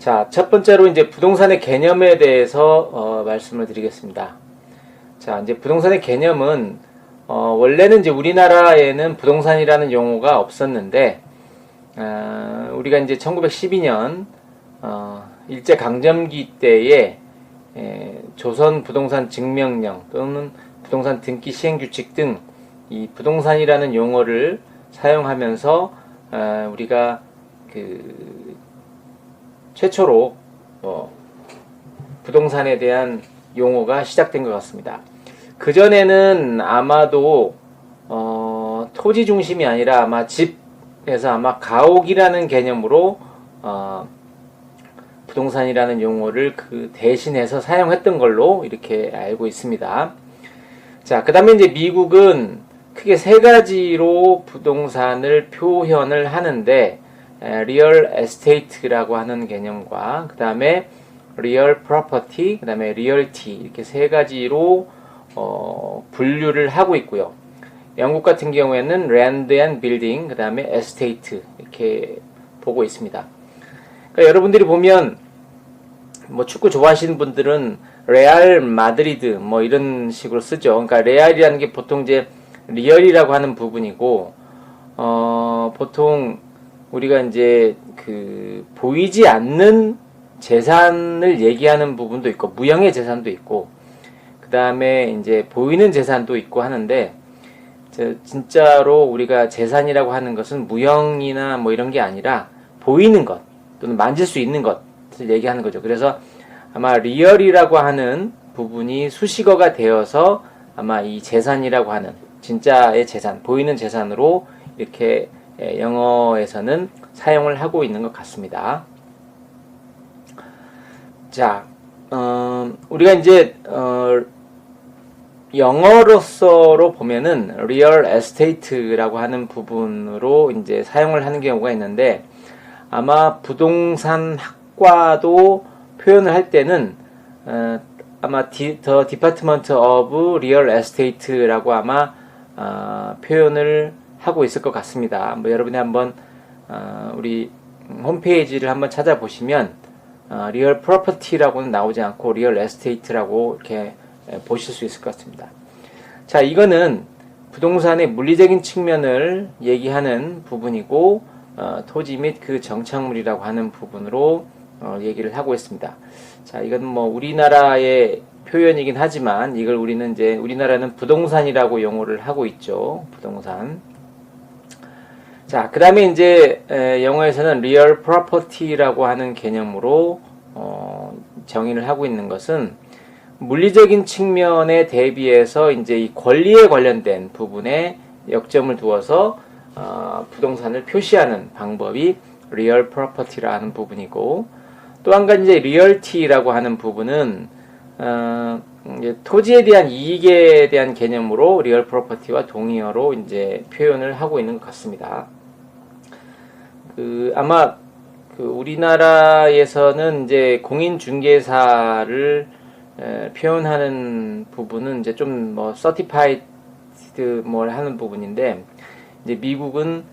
자, 첫 번째로 이제 부동산의 개념에 대해서 말씀을 드리겠습니다. 자, 이제 부동산의 개념은 원래는 이제 우리나라에는 부동산이라는 용어가 없었는데 우리가 이제 1912년 일제 강점기 때에 조선 부동산 증명령 또는 부동산 등기 시행 규칙 등 이 부동산이라는 용어를 사용하면서 우리가 그 최초로 부동산에 대한 용어가 시작된 것 같습니다. 그전에는 아마도 토지 중심이 아니라 아마 집에서 아마 가옥이라는 개념으로 부동산이라는 용어를 그 대신해서 사용했던 걸로 이렇게 알고 있습니다. 자, 그 다음에 이제 미국은 크게 세 가지로 부동산을 표현을 하는데 리얼 에스테이트라고 하는 개념과 그 다음에 리얼 프로퍼티, 그 다음에 리얼티 이렇게 세 가지로 분류를 하고 있고요. 영국 같은 경우에는 랜드 앤 빌딩, 그 다음에 에스테이트 이렇게 보고 있습니다. 그러니까 여러분들이 보면 뭐 축구 좋아하시는 분들은 레알 마드리드 뭐 이런 식으로 쓰죠. 그러니까 레알이라는 게 보통 이제 리얼이라고 하는 부분이고 보통 우리가 이제 그 보이지 않는 재산을 얘기하는 부분도 있고 무형의 재산도 있고 그 다음에 이제 보이는 재산도 있고 하는데 진짜로 우리가 재산이라고 하는 것은 무형이나 뭐 이런 게 아니라 보이는 것 또는 만질 수 있는 것을 얘기하는 거죠. 그래서 아마 리얼이라고 하는 부분이 수식어가 되어서 아마 이 재산이라고 하는 진짜의 재산, 보이는 재산으로 이렇게 영어에서는 사용을 하고 있는 것 같습니다. 자, 우리가 이제 영어로서로 보면은 real estate라고 하는 부분으로 이제 사용을 하는 경우가 있는데 아마 부동산 학과도 표현을 할 때는 아마 The Department of Real Estate라고 아마 표현을 하고 있을 것 같습니다. 뭐 여러분이 한번 우리 홈페이지를 한번 찾아보시면 리얼 프로퍼티라고는 나오지 않고 리얼 에스테이트라고 이렇게 보실 수 있을 것 같습니다. 자, 이거는 부동산의 물리적인 측면을 얘기하는 부분이고 토지 및 그 정착물이라고 하는 부분으로 얘기를 하고 있습니다. 자, 이건 뭐 우리나라의 표현이긴 하지만 이걸 우리나라는 부동산이라고 용어를 하고 있죠. 부동산. 자, 그 다음에 이제 영어에서는 real property라고 하는 개념으로 정의를 하고 있는 것은 물리적인 측면에 대비해서 이제 이 권리에 관련된 부분에 역점을 두어서 부동산을 표시하는 방법이 real property라는 부분이고 또 한 가지 이제 리얼티라고 하는 부분은 이제 토지에 대한 이익에 대한 개념으로 리얼 프로퍼티와 동의어로 이제 표현을 하고 있는 것 같습니다. 아마 우리나라에서는 이제 공인중개사를 표현하는 부분은 이제 좀 뭐 certified 뭘 하는 부분인데 이제 미국은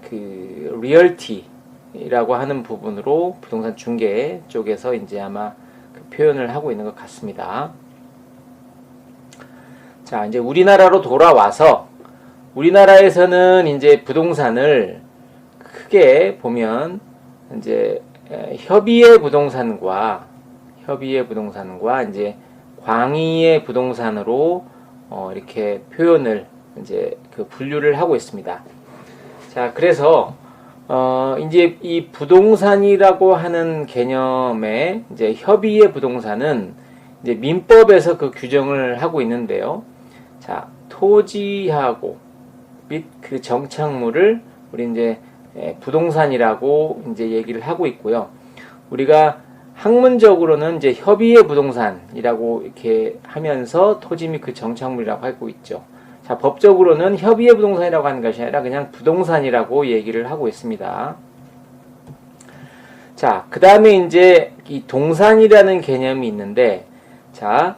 그 리얼티라고 하는 부분으로 부동산 중개 쪽에서 이제 아마 그 표현을 하고 있는 것 같습니다. 자, 이제 우리나라로 돌아와서 우리나라에서는 이제 부동산을 크게 보면 이제 협의의 부동산과 이제 광의의 부동산으로 이렇게 표현을 이제 그 분류를 하고 있습니다. 자, 그래서 이제 이 부동산이라고 하는 개념의 이제 협의의 부동산은 이제 민법에서 그 규정을 하고 있는데요. 자, 토지하고 및 그 정착물을 우리 이제 부동산이라고 이제 얘기를 하고 있고요. 우리가 학문적으로는 이제 협의의 부동산이라고 이렇게 하면서 토지 및 그 정착물이라고 하고 있죠. 자, 법적으로는 협의의 부동산이라고 하는 것이 아니라 그냥 부동산이라고 얘기를 하고 있습니다. 자, 그 다음에 이제 이 동산이라는 개념이 있는데, 자,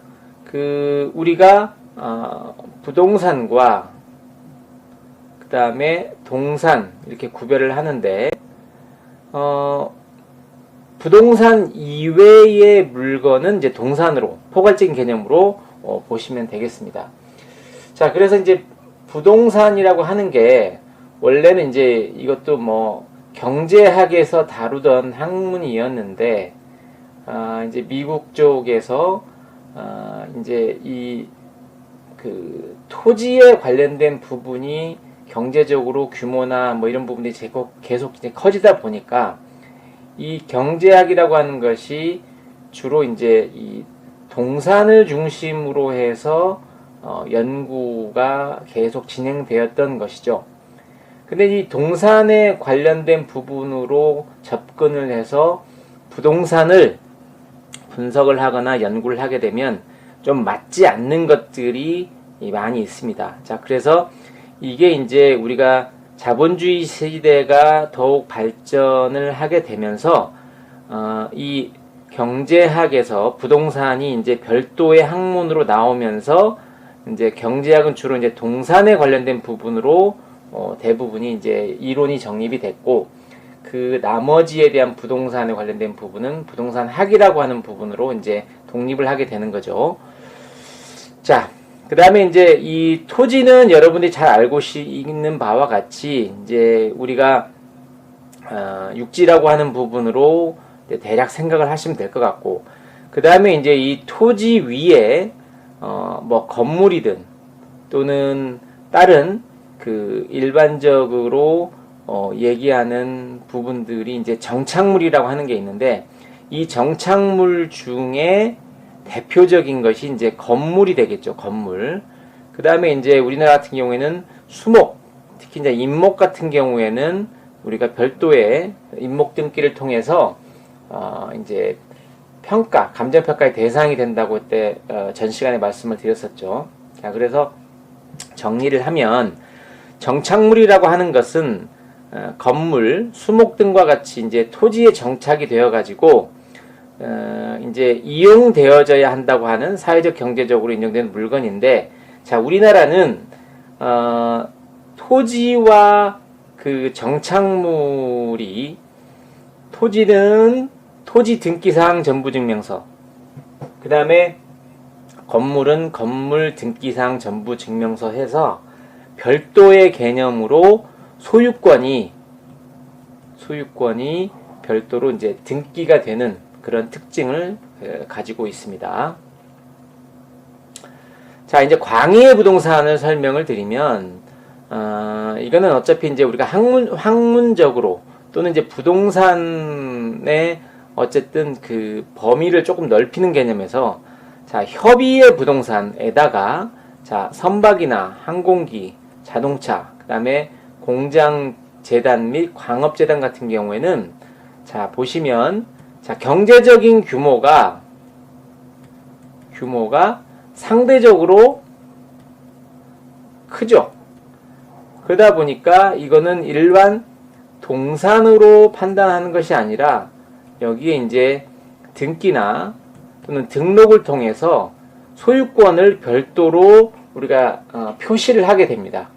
우리가 부동산과 그 다음에 동산 이렇게 구별을 하는데, 부동산 이외의 물건은 이제 동산으로, 포괄적인 개념으로 보시면 되겠습니다. 자, 그래서 이제 부동산이라고 하는 게 원래는 이제 이것도 뭐 경제학에서 다루던 학문이었는데, 이제 미국 쪽에서 이제 이 그 토지에 관련된 부분이 경제적으로 규모나 뭐 이런 부분들이 계속 이제 커지다 보니까 이 경제학이라고 하는 것이 주로 이제 이 동산을 중심으로 해서 연구가 계속 진행되었던 것이죠. 근데 이 동산에 관련된 부분으로 접근을 해서 부동산을 분석을 하거나 연구를 하게 되면 좀 맞지 않는 것들이 많이 있습니다. 자, 그래서 이게 이제 우리가 자본주의 시대가 더욱 발전을 하게 되면서 이 경제학에서 부동산이 이제 별도의 학문으로 나오면서 이제 경제학은 주로 이제 동산에 관련된 부분으로 대부분이 이제 이론이 정립이 됐고, 그 나머지에 대한 부동산에 관련된 부분은 부동산학이라고 하는 부분으로 이제 독립을 하게 되는 거죠. 자, 그 다음에 이제 이 토지는 여러분들이 잘 알고 있는 바와 같이 이제 우리가 육지라고 하는 부분으로 대략 생각을 하시면 될 것 같고, 그 다음에 이제 이 토지 위에 뭐 건물이든 또는 다른 그 일반적으로 얘기하는 부분들이 이제 정착물이라고 하는 게 있는데, 이 정착물 중에 대표적인 것이 이제 건물이 되겠죠. 건물. 그 다음에 이제 우리나라 같은 경우에는 수목, 특히 이제 임목 같은 경우에는 우리가 별도의 임목 등기를 통해서 이제 평가, 감정평가의 대상이 된다고 그때 전 시간에 말씀을 드렸었죠. 자, 그래서 정리를 하면 정착물이라고 하는 것은 건물, 수목 등과 같이 이제 토지에 정착이 되어 가지고 이제 이용되어져야 한다고 하는 사회적 경제적으로 인정되는 물건인데, 자, 우리나라는 토지와 그 정착물이, 토지는 토지 등기사항 전부증명서, 그 다음에 건물은 건물 등기사항 전부증명서 해서 별도의 개념으로 소유권이 별도로 이제 등기가 되는 그런 특징을 가지고 있습니다. 자, 이제 광의의 부동산을 설명을 드리면, 이거는 어차피 이제 우리가 학문적으로 또는 이제 부동산의 어쨌든 그 범위를 조금 넓히는 개념에서, 자, 협의의 부동산에다가, 자, 선박이나 항공기, 자동차, 그 다음에 공장 재단 및 광업 재단 같은 경우에는, 자, 보시면, 자, 경제적인 규모가 상대적으로 크죠. 그러다 보니까 이거는 일반 동산으로 판단하는 것이 아니라 여기에 이제 등기나 또는 등록을 통해서 소유권을 별도로 우리가 표시를 하게 됩니다.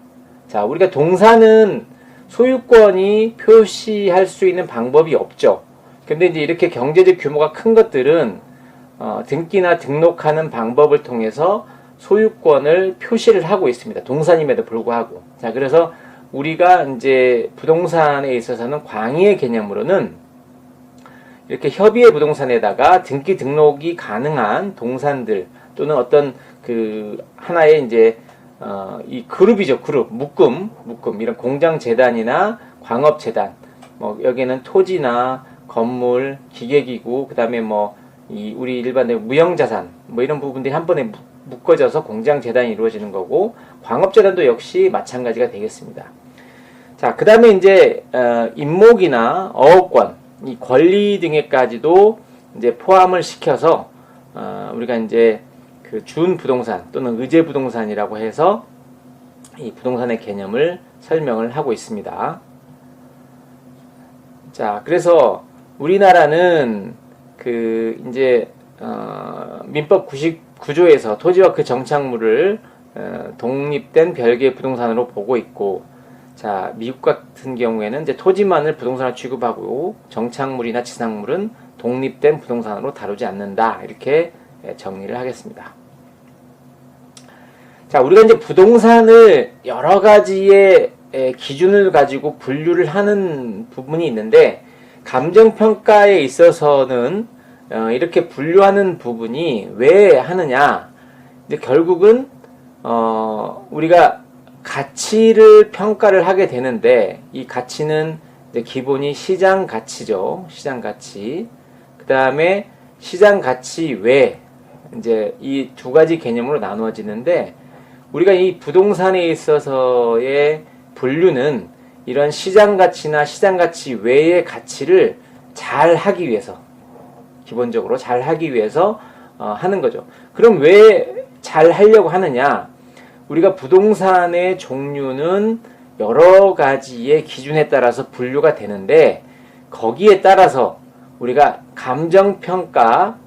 자, 우리가 동산은 소유권이 표시할 수 있는 방법이 없죠. 근데 이제 이렇게 경제적 규모가 큰 것들은 등기나 등록하는 방법을 통해서 소유권을 표시를 하고 있습니다. 동산임에도 불구하고. 자, 그래서 우리가 이제 부동산에 있어서는 광의의 개념으로는 이렇게 협의의 부동산에다가 등기 등록이 가능한 동산들 또는 어떤 그 하나의 이제 이 그룹이죠. 그룹, 묶음 이런 공장 재단이나 광업 재단, 뭐 여기는 토지나 건물, 기계기구, 그 다음에 뭐 이 우리 일반의 무형자산 뭐 이런 부분들이 한 번에 묶어져서 공장 재단이 이루어지는 거고, 광업 재단도 역시 마찬가지가 되겠습니다. 자, 그 다음에 이제 임목이나 어업권, 이 권리 등에까지도 이제 포함을 시켜서 우리가 이제 그 준 부동산 또는 의제 부동산이라고 해서 이 부동산의 개념을 설명을 하고 있습니다. 자, 그래서 우리나라는 그 이제 민법 99조에서 토지와 그 정착물을 독립된 별개의 부동산으로 보고 있고, 자, 미국 같은 경우에는 이제 토지만을 부동산으로 취급하고 정착물이나 지상물은 독립된 부동산으로 다루지 않는다. 이렇게 정리를 하겠습니다. 자, 우리가 이제 부동산을 여러 가지의 기준을 가지고 분류를 하는 부분이 있는데, 감정평가에 있어서는 이렇게 분류하는 부분이 왜 하느냐? 이제 결국은 우리가 가치를 평가를 하게 되는데, 이 가치는 이제 기본이 시장 가치죠. 시장 가치. 그 다음에 시장 가치 외 이제 이 두 가지 개념으로 나누어지는데, 우리가 이 부동산에 있어서의 분류는 이런 시장 가치나 시장 가치 외의 가치를 잘 하기 위해서, 기본적으로 잘 하기 위해서 하는 거죠. 그럼 왜 잘 하려고 하느냐? 우리가 부동산의 종류는 여러 가지의 기준에 따라서 분류가 되는데, 거기에 따라서 우리가 감정평가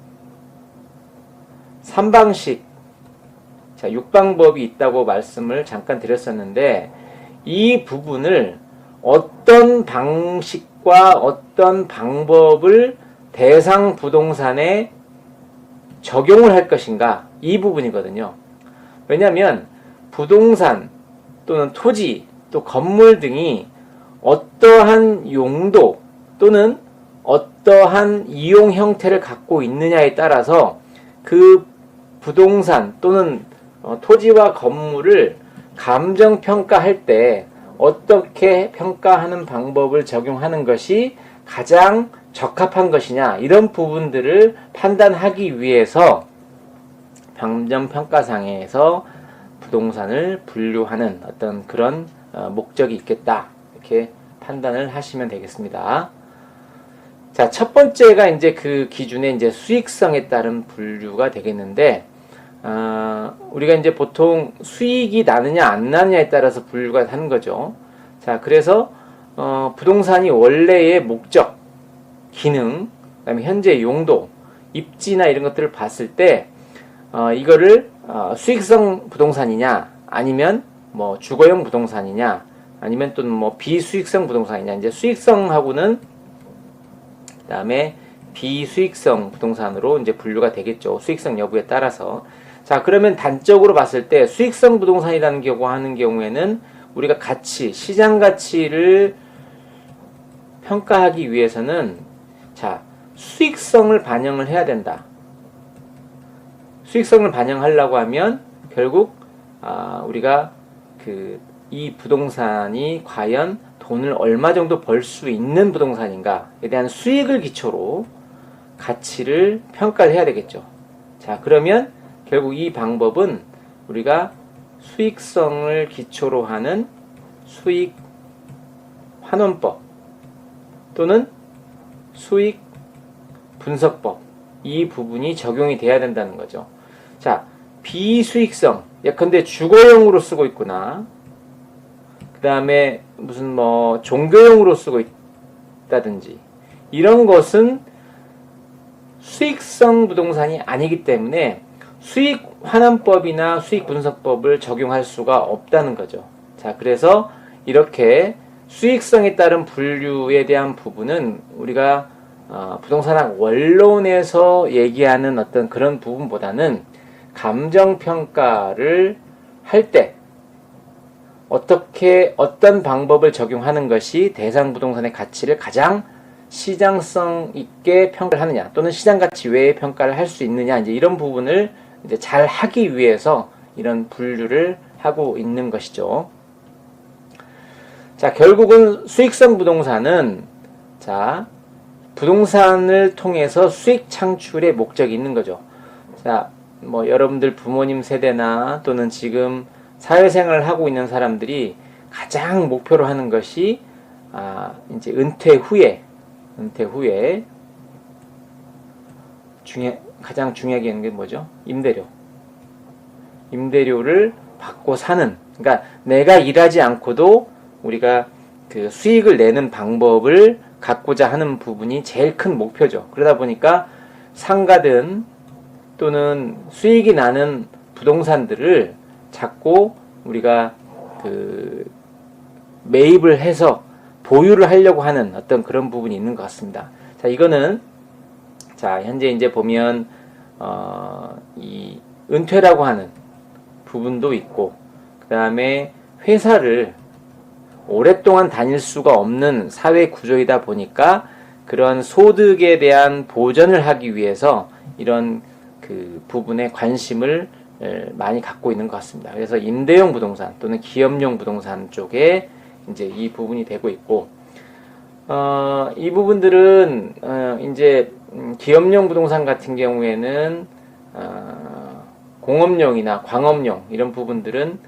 3방식, 자, 6방법이 있다고 말씀을 잠깐 드렸었는데, 이 부분을 어떤 방식과 어떤 방법을 대상 부동산에 적용을 할 것인가, 이 부분이거든요. 왜냐하면 부동산 또는 토지 또 건물 등이 어떠한 용도 또는 어떠한 이용 형태를 갖고 있느냐에 따라서 그 부동산 또는 토지와 건물을 감정평가할 때 어떻게 평가하는 방법을 적용하는 것이 가장 적합한 것이냐, 이런 부분들을 판단하기 위해서 감정평가상에서 부동산을 분류하는 어떤 그런 목적이 있겠다, 이렇게 판단을 하시면 되겠습니다. 자, 첫 번째가 이제 그 기준의 이제 수익성에 따른 분류가 되겠는데, 우리가 이제 보통 수익이 나느냐 안 나느냐에 따라서 분류가 하는 거죠. 자, 그래서 부동산이 원래의 목적, 기능, 그다음에 현재 용도, 입지나 이런 것들을 봤을 때 이거를 수익성 부동산이냐, 아니면 뭐 주거용 부동산이냐, 아니면 또는 뭐 비수익성 부동산이냐. 이제 수익성하고는 그다음에 비수익성 부동산으로 이제 분류가 되겠죠. 수익성 여부에 따라서. 자, 그러면 단적으로 봤을 때 수익성 부동산이라는 경우 하는 경우에는 우리가 가치, 시장 가치를 평가하기 위해서는, 자, 수익성을 반영을 해야 된다. 수익성을 반영하려고 하면 결국 우리가 이 부동산이 과연 돈을 얼마 정도 벌 수 있는 부동산인가에 대한 수익을 기초로 가치를 평가를 해야 되겠죠. 자, 그러면 결국 이 방법은 우리가 수익성을 기초로 하는 수익 환원법 또는 수익 분석법, 이 부분이 적용이 돼야 된다는 거죠. 자, 비수익성, 예컨대 주거용으로 쓰고 있구나, 그 다음에 무슨 뭐 종교용으로 쓰고 있다든지, 이런 것은 수익성 부동산이 아니기 때문에 수익 환원법이나 수익 분석법을 적용할 수가 없다는 거죠. 자, 그래서 이렇게 수익성에 따른 분류에 대한 부분은 우리가 부동산학 원론에서 얘기하는 어떤 그런 부분보다는 감정평가를 할 때 어떤 방법을 적용하는 것이 대상 부동산의 가치를 가장 시장성 있게 평가를 하느냐, 또는 시장 가치 외에 평가를 할 수 있느냐, 이제 이런 부분을 이제 잘 하기 위해서 이런 분류를 하고 있는 것이죠. 자, 결국은 수익성 부동산은, 자, 부동산을 통해서 수익 창출의 목적이 있는 거죠. 자, 뭐 여러분들 부모님 세대나 또는 지금 사회생활을 하고 있는 사람들이 가장 목표로 하는 것이 이제 은퇴 후에 가장 중요하게 하는 게 뭐죠? 임대료를 받고 사는, 그러니까 내가 일하지 않고도 우리가 그 수익을 내는 방법을 갖고자 하는 부분이 제일 큰 목표죠. 그러다 보니까 상가든 또는 수익이 나는 부동산들을 자꾸 우리가 매입을 해서 보유를 하려고 하는 어떤 그런 부분이 있는 것 같습니다. 자, 이거는 자, 현재 이제 보면 이 은퇴라고 하는 부분도 있고, 그 다음에 회사를 오랫동안 다닐 수가 없는 사회 구조이다 보니까 그런 소득에 대한 보전을 하기 위해서 이런 그 부분에 관심을 많이 갖고 있는 것 같습니다. 그래서 임대용 부동산 또는 기업용 부동산 쪽에 이제 이 부분이 되고 있고, 이 부분들은 이제 기업용 부동산 같은 경우에는 공업용이나 광업용 이런 부분들은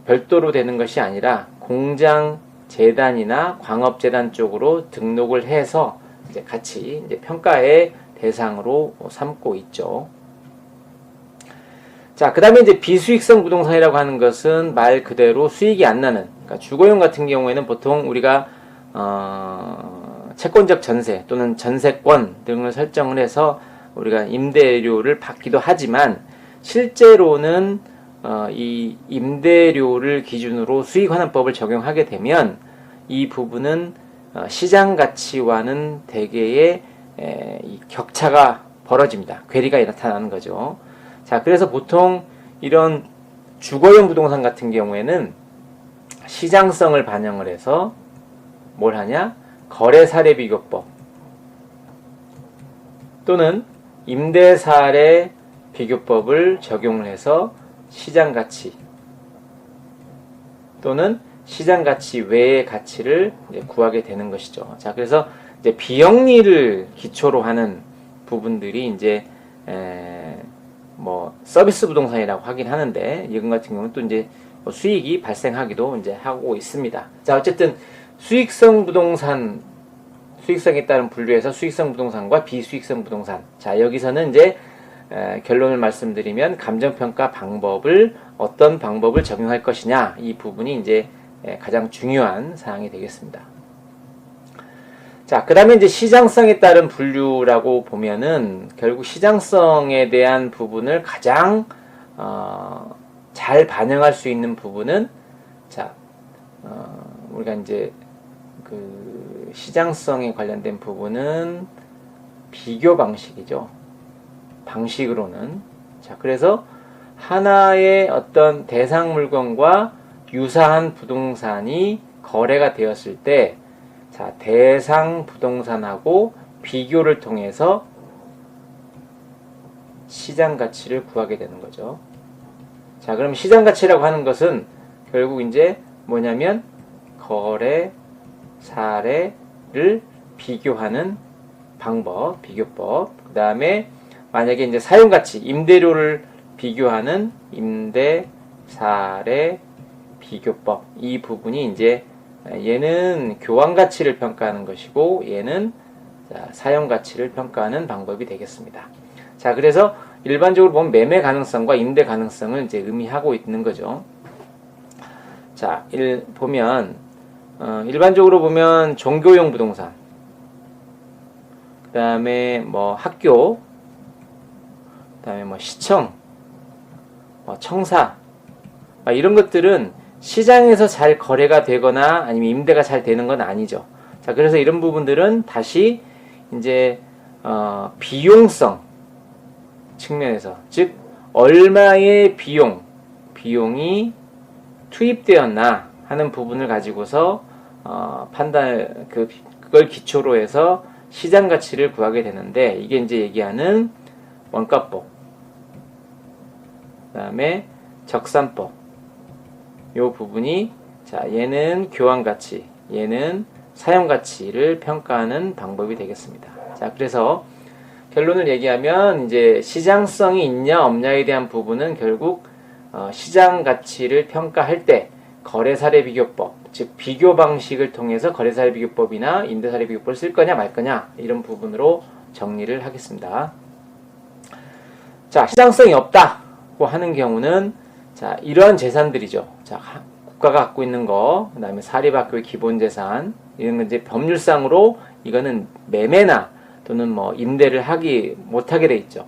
별도로 되는 것이 아니라 공장 재단이나 광업재단 쪽으로 등록을 해서 이제 같이 이제 평가의 대상으로 삼고 있죠. 자, 그 다음에 이제 비수익성 부동산이라고 하는 것은 말 그대로 수익이 안 나는, 그러니까 주거용 같은 경우에는 보통 우리가 채권적 전세 또는 전세권 등을 설정을 해서 우리가 임대료를 받기도 하지만, 실제로는 이 임대료를 기준으로 수익환원법을 적용하게 되면 이 부분은 시장 가치와는 대개의 이 격차가 벌어집니다. 괴리가 나타나는 거죠. 자, 그래서 보통 이런 주거용 부동산 같은 경우에는 시장성을 반영을 해서 뭘 하냐? 거래사례 비교법 또는 임대사례 비교법을 적용을 해서 시장가치 또는 시장가치 외의 가치를 이제 구하게 되는 것이죠. 자, 그래서 이제 비영리를 기초로 하는 부분들이 이제 뭐 서비스 부동산이라고 하긴 하는데, 이건 같은 경우는 또 이제 뭐 수익이 발생하기도 이제 하고 있습니다. 자, 어쨌든 수익성 부동산, 수익성에 따른 분류에서 수익성 부동산과 비수익성 부동산. 자, 여기서는 이제 결론을 말씀드리면 감정평가 방법을 어떤 방법을 적용할 것이냐, 이 부분이 이제 가장 중요한 사항이 되겠습니다. 자, 그 다음에 이제 시장성에 따른 분류라고 보면은 결국 시장성에 대한 부분을 가장 잘 반영할 수 있는 부분은, 자, 우리가 이제 그 시장성에 관련된 부분은 비교 방식이죠. 방식으로는. 자, 그래서 하나의 어떤 대상 물건과 유사한 부동산이 거래가 되었을 때, 자, 대상 부동산하고 비교를 통해서 시장 가치를 구하게 되는 거죠. 자, 그럼 시장 가치라고 하는 것은 결국 이제 뭐냐면 거래 사례를 비교하는 방법, 비교법. 그 다음에 만약에 이제 사용 가치, 임대료를 비교하는 임대 사례 비교법. 이 부분이 이제 얘는 교환 가치를 평가하는 것이고, 얘는 사용 가치를 평가하는 방법이 되겠습니다. 자, 그래서 일반적으로 보면 매매 가능성과 임대 가능성을 이제 의미하고 있는 거죠. 자, 보면 일반적으로 보면 종교용 부동산, 그 다음에 뭐 학교, 그 다음에 뭐 시청, 뭐 청사, 이런 것들은 시장에서 잘 거래가 되거나 아니면 임대가 잘 되는 건 아니죠. 자, 그래서 이런 부분들은 다시 이제 비용성 측면에서, 즉 얼마의 비용이 투입되었나 하는 부분을 가지고서 그걸 기초로 해서 시장 가치를 구하게 되는데, 이게 이제 얘기하는 원가법, 그 다음에 적산법, 요 부분이, 자, 얘는 교환 가치, 얘는 사용 가치를 평가하는 방법이 되겠습니다. 자, 그래서 결론을 얘기하면 이제 시장성이 있냐 없냐에 대한 부분은 결국 시장 가치를 평가할 때 거래사례 비교법, 즉 비교 방식을 통해서 거래사례 비교법이나 임대사례 비교법을 쓸 거냐 말 거냐, 이런 부분으로 정리를 하겠습니다. 자, 시장성이 없다고 하는 경우는, 자, 이러한 재산들이죠. 자, 국가가 갖고 있는 거, 그 다음에 사립학교의 기본재산, 이런 건 이제 법률상으로 이거는 매매나 또는 뭐 임대를 못하게 돼 있죠.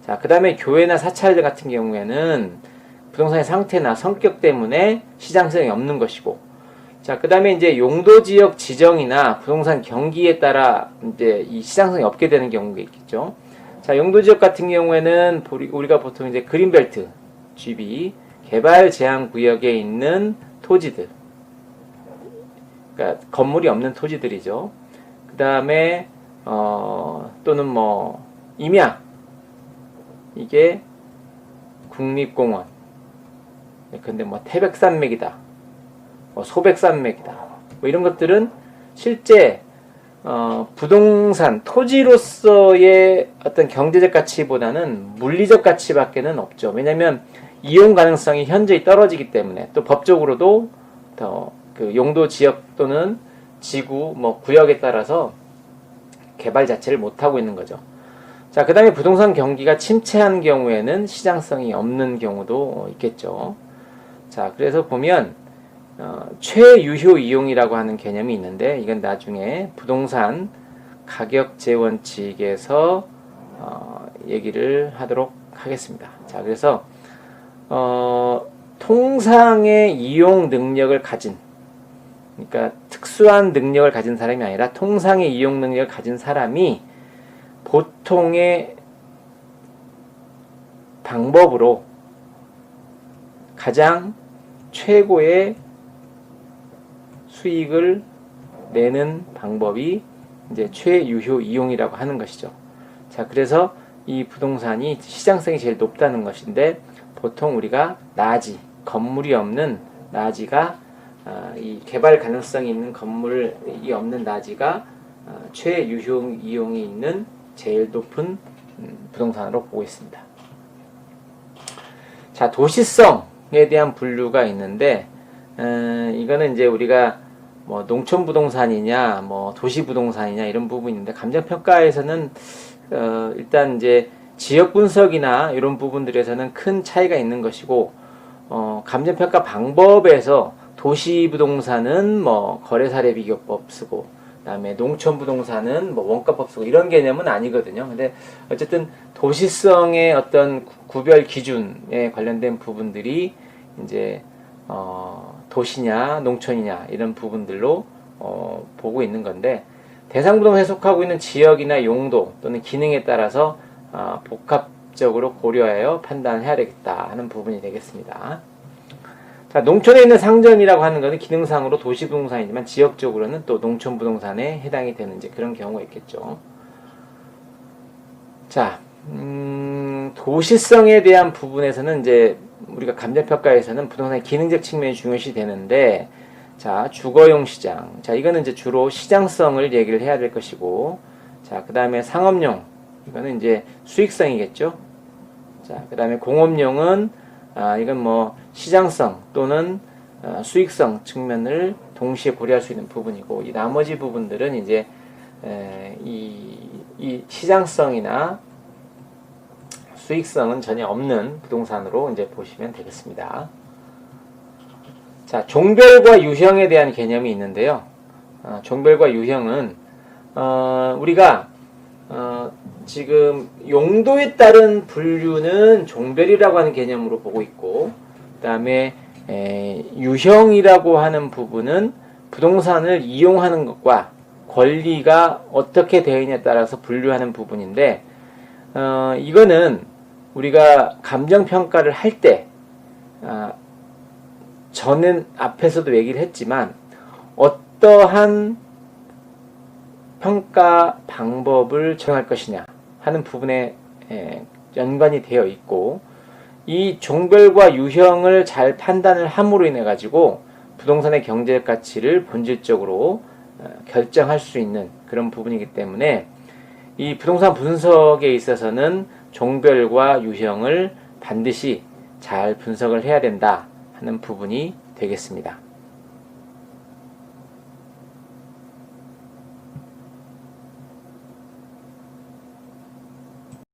자, 그 다음에 교회나 사찰들 같은 경우에는 부동산의 상태나 성격 때문에 시장성이 없는 것이고, 자, 그 다음에 이제 용도 지역 지정이나 부동산 경기에 따라 이제 이 시장성이 없게 되는 경우가 있겠죠. 자, 용도 지역 같은 경우에는 우리가 보통 이제 그린벨트, GB, 개발 제한 구역에 있는 토지들, 그러니까 건물이 없는 토지들이죠. 그 다음에 또는 뭐 임야, 이게 국립공원, 근데 뭐 태백산맥이다, 뭐 소백산맥이다, 뭐 이런 것들은 실제 부동산 토지로서의 어떤 경제적 가치보다는 물리적 가치밖에는 없죠. 왜냐하면 이용 가능성이 현저히 떨어지기 때문에, 또 법적으로도 더 그 용도 지역 또는 지구 뭐 구역에 따라서 개발 자체를 못 하고 있는 거죠. 자, 그 다음에 부동산 경기가 침체한 경우에는 시장성이 없는 경우도 있겠죠. 자, 그래서 보면 최유효 이용이라고 하는 개념이 있는데, 이건 나중에 부동산 가격제 원칙에서 얘기를 하도록 하겠습니다. 자, 그래서 통상의 이용 능력을 가진, 그러니까 특수한 능력을 가진 사람이 아니라 통상의 이용 능력을 가진 사람이 보통의 방법으로 가장 최고의 수익을 내는 방법이 이제 최유효 이용이라고 하는 것이죠. 자, 그래서 이 부동산이 시장성이 제일 높다는 것인데, 보통 우리가 나지, 건물이 없는 나지가 이 개발 가능성이 있는 건물이 없는 나지가 최유효 이용이 있는 제일 높은 부동산으로 보고 있습니다. 자, 도시성에 대한 분류가 있는데, 이거는 이제 우리가 뭐 농촌 부동산이냐, 뭐 도시 부동산이냐 이런 부분인데, 감정평가에서는 일단 이제 지역 분석이나 이런 부분들에서는 큰 차이가 있는 것이고, 감정평가 방법에서 도시 부동산은 뭐 거래사례 비교법 쓰고, 그다음에 농촌 부동산은 뭐 원가법 쓰고 이런 개념은 아니거든요. 근데 어쨌든 도시성의 어떤 구별 기준에 관련된 부분들이 이제 도시냐 농촌이냐 이런 부분들로 보고 있는 건데, 대상 부동산에 속하고 있는 지역이나 용도 또는 기능에 따라서 복합적으로 고려하여 판단해야 되겠다 하는 부분이 되겠습니다. 자, 농촌에 있는 상점이라고 하는 것은 기능상으로 도시 부동산이지만 지역적으로는 또 농촌 부동산에 해당이 되는 이제 그런 경우가 있겠죠. 자, 도시성에 대한 부분에서는 이제 우리가 감정평가에서는 부동산의 기능적 측면이 중요시 되는데, 자, 주거용 시장. 자, 이거는 이제 주로 시장성을 얘기를 해야 될 것이고, 자, 그 다음에 상업용. 이거는 이제 수익성이겠죠. 자, 그 다음에 공업용은 이건 뭐 시장성 또는 수익성 측면을 동시에 고려할 수 있는 부분이고, 이 나머지 부분들은 이제 이 시장성이나 수익성은 전혀 없는 부동산으로 이제 보시면 되겠습니다. 자, 종별과 유형에 대한 개념이 있는데요. 종별과 유형은 우리가 지금 용도에 따른 분류는 종별이라고 하는 개념으로 보고 있고, 그 다음에 유형이라고 하는 부분은 부동산을 이용하는 것과 권리가 어떻게 되어 있냐에 따라서 분류하는 부분인데, 이거는 우리가 감정평가를 할 때, 저는 앞에서도 얘기를 했지만, 어떠한 평가 방법을 적용할 것이냐 하는 부분에 연관이 되어 있고, 이 종별과 유형을 잘 판단을 함으로 인해 가지고 부동산의 경제적 가치를 본질적으로 결정할 수 있는 그런 부분이기 때문에, 이 부동산 분석에 있어서는 종별과 유형을 반드시 잘 분석을 해야 된다 하는 부분이 되겠습니다.